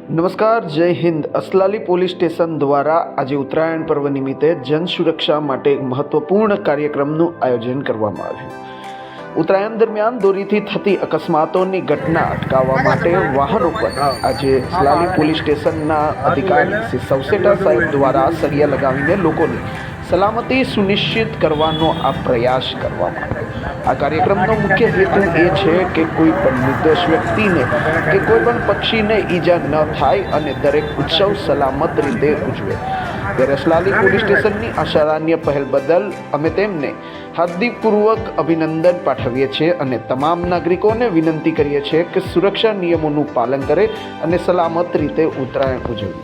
નમસ્કાર, જય Hind. Aslali police station દ્વારા આજે ઉત્તરાયણ પર્વ નિમિત્તે જન સુરક્ષા માટે એક મહત્વપૂર્ણ કાર્યક્રમનું આયોજન કરવામાં આવ્યું। ઉત્તરાયણ દરમિયાન દોરીથી થતી અકસ્માતોની ઘટના અટકાવવા માટે વાહનો પર આજે અસલાલી પોલીસ સ્ટેશનના અધિકારી શ્રી સવસેટા સાહેબ દ્વારા સળિયા લગાવીને લોકોની સલામતી સુનિશ્ચિત કરવાનો આ પ્રયાસ કરવામાં આવ્યો। આ કાર્યક્રમનો મુખ્ય હેતુ એ છે કે કોઈ પણ નિર્દોષ વ્યક્તિને કે કોઈ પણ પક્ષીને ઈજા ન થાય અને દરેક ઉત્સવ સલામત રીતે ઉજવે। ત્યારે અસલાલી પોલીસ સ્ટેશનની આ સરાહનીય પહેલ બદલ અમે તેમને હાર્દિકપૂર્વક અભિનંદન પાઠવીએ છીએ અને તમામ નાગરિકોને વિનંતી કરીએ છીએ કે સુરક્ષા નિયમોનું પાલન કરે અને સલામત રીતે ઉત્તરાયણ ઉજવીએ।